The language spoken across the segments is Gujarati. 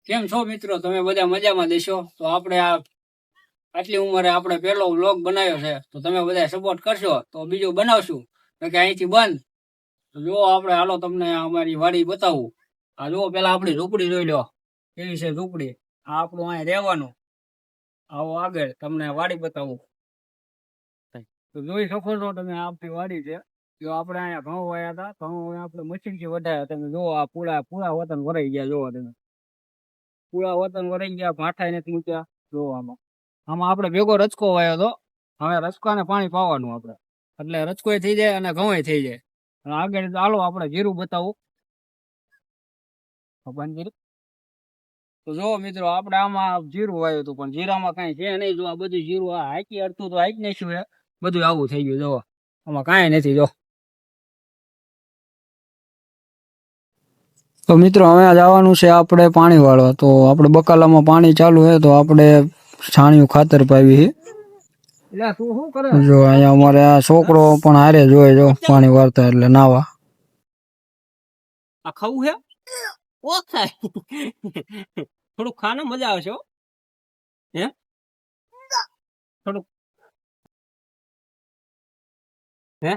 કેમ છો મિત્રો? તમે બધા મજામાં દેશો? તો આપણે આટલી ઉંમરે આપણે પહેલો વ્લોગ બનાવ્યો છે, તો તમે બધા સપોર્ટ કરશો તો બીજું બનાવશું. કે અહીંથી બંધ તો જો આપણે હાલો તમને અમારી વાડી બતાવું. આ જુઓ, પેલા આપણી ઝૂંપડી જોઈ લો, કેવી છે ઝૂંપડી. આ આપણું અહીંયા રહેવાનું. આવો આગળ તમને વાડી બતાવું. તો જોઈ શકો છો તમે, આપણી વાડી છે. જો આપણે અહીંયા ઘઉં વાયા હતા, ઘઉં આપણે મશીનથી વઢાયા. તમે જુઓ, આ પૂરા વતન ભરાઈ ગયા. જુઓ તમે, પૂરા વતન વરાઈ ગયા, ભાઠા નથી મૂક્યા. જો આમાં આપણે ભેગો રચકો વાયો હતો. હવે રચકાને પાણી પાવાનું આપણે, એટલે રચકોય થઈ જાય અને ઘઉં થઈ જાય. અને આગળ ચાલો આપણે જીરું બતાવું. તો જો મિત્રો, આપણે આમાં જીરું વાયું હતું, પણ જીરામાં કઈ છે નહીં. જો આ બધું જીરું આ હાકી અડતું તો હાકી નાખ્યું છે, બધું આવું થઈ ગયું. જો આમાં કાંઈ નથી. જો તો મિત્રો, હવે જવાનું છે આપણે પાણી વાળવા. તો આપણે બકાલામાં પાણી ચાલુ છે, તો આપણે છાણિયું ખાતર પાવી. જો અહીંયા અમારે આ છોકરો પણ હારે જોઈ, જો પાણી વાળતા એટલે નાવા. આ ખાવું છે ઓ થાય થોડુંક ખાને મજા આવશે. હે થોડુંક હે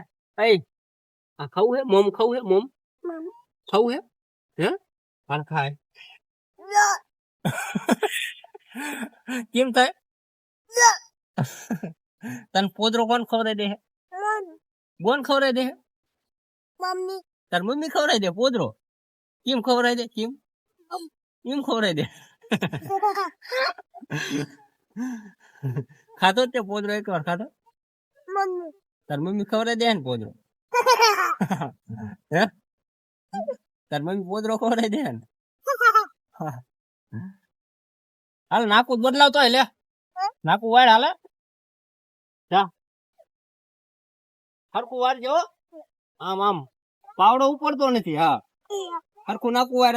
આ ખાવું છે? મોમ ખાવું છે? મોમ ખાવું છે? હે હાલ ખાય. કેમ થાય? તને પોદરો કોણ ખવડાવી દે? કોણ ખવડાવી દે? મમ્મી. તાર મમ્મી ખવડાવી દે પોદરો? કેમ ખવડાવી દે? કેમ ખવડાવી દે? ખાતો તે પોદરો એકવાર ખાતો? તાર મમ્મી ખવડાવી દે ને પોદરો? હે તાર મમ્મી પોદરો ખવડાવી દે ને? હાલ નાકું બદલાવતો હોય, લે નાકું વાળ. હાલે હરખું વાર જો, આમ પાવડો ઉપડતો નથી. હા, હરખું નાકું વાર.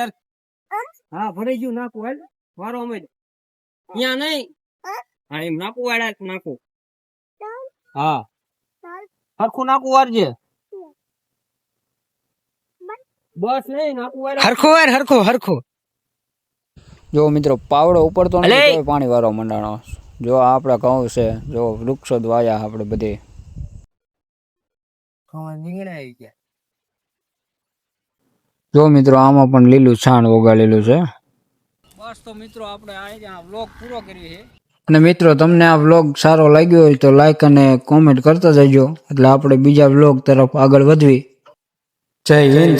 હા, ભરાઈ ગયું નાકું. હાલ વારો અમે ત્યાં નહીં. હા, એમ નાકું વાળ નાખું. હા, હરખું નાકું વારજે. બસ નહીં, નાકું વાર હરખું વાર. હરખું. જો મિત્રો, પાવડો ઉપડતો નથી, પાણી વાળો મંડાણો. જો આપડા ઘઉં છે, જો વૃક્ષો વાયા આપણે બધે. જો મિત્રો, આમાં પણ લીલું છાણ ઓગાળેલું છે. બસ તો મિત્રો, આપણે આ વ્લોગ પૂરો કરીએ. અને મિત્રો, તમને આ વ્લોગ સારો લાગ્યો હોય તો લાઈક અને કોમેન્ટ કરતા જજો, એટલે આપણે બીજા વ્લોગ તરફ આગળ વધવી. જય હિન્દ.